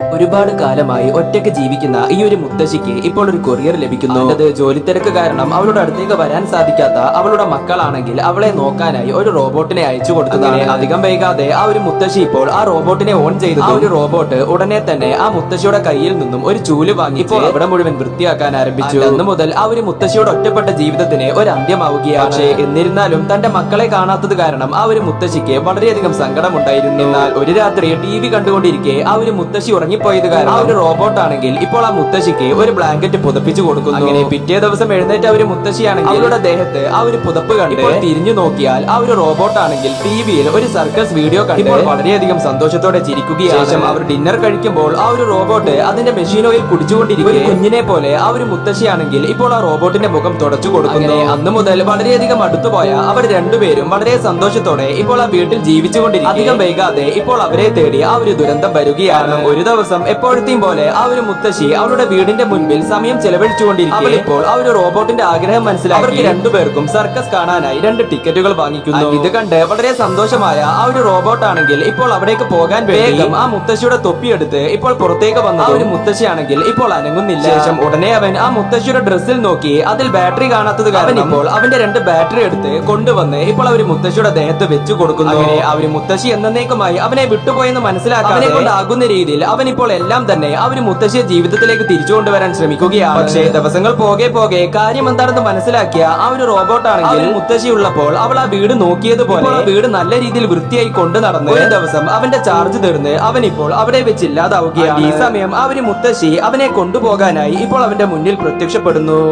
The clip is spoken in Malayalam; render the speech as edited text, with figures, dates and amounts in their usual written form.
ഒരുപാട് കാലമായി ഒറ്റയ്ക്ക് ജീവിക്കുന്ന ഈ ഒരു മുത്തശ്ശിക്ക് ഇപ്പോൾ ഒരു കൊറിയർ ലഭിക്കുന്നു. അത് ജോലി തിരക്ക് കാരണം അവളുടെ അടുത്തേക്ക് വരാൻ സാധിക്കാത്ത അവളുടെ മക്കളാണെങ്കിൽ അവളെ നോക്കാനായി ഒരു റോബോട്ടിനെ അയച്ചു കൊടുത്തതാണ്. അധികം വൈകാതെ ആ ഒരു മുത്തശ്ശി ഇപ്പോൾ ആ റോബോട്ടിനെ ഓൺ ചെയ്തു. ആ ഒരു റോബോട്ട് ഉടനെ തന്നെ ആ മുത്തശ്ശിയുടെ കയ്യിൽ നിന്നും ഒരു ചൂല് വാങ്ങി ഇപ്പോൾ അവിടെ മുഴുവൻ വൃത്തിയാക്കാൻ ആരംഭിച്ചു. അന്ന് മുതൽ ആ ഒരു മുത്തശ്ശിയുടെ ഒറ്റപ്പെട്ട ജീവിതത്തിന് ഒരു അന്ത്യമാവുകയാണ്. പക്ഷേ എന്നിരുന്നാലും തന്റെ മക്കളെ കാണാത്തത് കാരണം ആ ഒരു മുത്തശ്ശിക്ക് വളരെയധികം സങ്കടമുണ്ടായിരുന്നു. എന്നാൽ ഒരു രാത്രി TV കണ്ടുകൊണ്ടിരിക്കെ ആ ഒരു മുത്തശ്ശി ഉറങ്ങിപ്പോയത് കാരണം ആ ഒരു റോബോട്ട് ആണെങ്കിൽ ഇപ്പോൾ ആ മുത്തശ്ശിക്ക് ഒരു ബ്ലാങ്കറ്റ് പുതപ്പിച്ചു കൊടുക്കുന്നു. അങ്ങനെ പിറ്റേ ദിവസം എഴുന്നേറ്റ് ആ ഒരു മുത്തശ്ശിയാണെങ്കിൽ അവരുടെ ദേഹത്ത് ആ ഒരു പുതപ്പ് കണ്ട് തിരിഞ്ഞു നോക്കിയാൽ ആ ഒരു റോബോട്ട് ആണെങ്കിൽ ടിവിയിൽ ഒരു സർക്കസ് വീഡിയോ കണ്ട് വളരെയധികം സന്തോഷത്തോടെ ചിരിക്കുകയാണ്. ശേഷം അവർ ഡിന്നർ കഴിക്കുമ്പോൾ ആ ഒരു റോബോട്ട് അതിന്റെ മെഷീൻ ഓയിൽ കുടിച്ചുകൊണ്ടിരിക്കും. ഒരു കുഞ്ഞിനെ പോലെ ആ ഒരു മുത്തശ്ശിയാണെങ്കിൽ ഇപ്പോൾ ആ റോബോട്ടിന്റെ മുഖം തുടച്ചു കൊടുക്കുന്നു. അന്ന് മുതൽ വളരെയധികം അടുത്തുപോയ അവർ രണ്ടുപേരും വളരെ സന്തോഷത്തോടെ ഇപ്പോൾ ആ വീട്ടിൽ ജീവിച്ചുകൊണ്ടിരിക്കും. അധികം വൈകാതെ ഇപ്പോൾ അവരെ തേടി ആ ഒരു ദുരന്തം വരികയാണ്. ഒരു ദിവസം എപ്പോഴത്തെയും പോലെ ആ ഒരു മുത്തശ്ശി അവളുടെ വീടിന്റെ മുൻപിൽ സമയം ചെലവഴിച്ചുകൊണ്ടിരിക്കും. അവൾ ഇപ്പോൾ ആ ഒരു റോബോട്ടിന്റെ ആഗ്രഹം മനസ്സിലാക്കി അവർക്ക് രണ്ടുപേർക്കും സർക്കസ് കാണാനായി 2 ടിക്കറ്റുകൾ വാങ്ങിക്കുന്നു. ഇത് കണ്ട് വളരെ സന്തോഷമായ ആ ഒരു റോബോട്ട് ആണെങ്കിൽ ഇപ്പോൾ അവിടേക്ക് പോകാൻ വേഗം ആ മുത്തശ്ശിയുടെ തൊപ്പിയെടുത്ത് ഇപ്പോൾ പുറത്തേക്ക് വന്ന ആ ഒരു മുത്തശ്ശിയാണെങ്കിൽ ഇപ്പോൾ അനങ്ങുന്നില്ല. ശേഷം ഉടനെ അവൻ ആ മുത്തശ്ശിയുടെ ഡ്രസ്സിൽ നോക്കി അതിൽ ബാറ്ററി കാണാത്തത് കാരണം ഇപ്പോൾ അവന്റെ 2 ബാറ്ററി എടുത്ത് കൊണ്ടുവന്ന് ഇപ്പോൾ അവർ മുത്തശ്ശിയുടെ ദേഹത്ത് വെച്ചു കൊടുക്കുന്നു. അങ്ങനെ ആ ഒരു മുത്തശ്ശി എന്നേക്കുമായി അവനെ വിട്ടുപോയെന്ന് മനസ്സിലാക്കാൻ അവനെ കൊണ്ടാകുന്ന രീതിയിൽ അവൻ ഇപ്പോൾ എല്ലാം തന്നെ ആ ഒരു മുത്തശ്ശിയെ ജീവിതത്തിലേക്ക് തിരിച്ചു കൊണ്ടുവരാൻ ശ്രമിക്കുകയാണ്. പക്ഷേ ദിവസങ്ങൾ പോകെ പോകെ കാര്യം എന്താണെന്ന് മനസ്സിലാക്കിയ ആ ഒരു റോബോട്ട് ആണെങ്കിൽ മുത്തശ്ശി ഉള്ളപ്പോൾ അവൾ ആ വീട് നോക്കിയതുപോലെ വീട് നല്ല രീതിയിൽ വൃത്തിയായി കൊണ്ടു നടന്ന് ഒരു ദിവസം അവന്റെ ചാർജ് തീർന്ന് അവൻ ഇപ്പോൾ അവിടെ വെച്ച് ഇല്ലാതാവുകയാണ്. ഈ സമയം ആ ഒരു മുത്തശ്ശി അവനെ കൊണ്ടുപോകാനായി ഇപ്പോൾ അവന്റെ മുന്നിൽ പ്രത്യക്ഷപ്പെടുന്നു.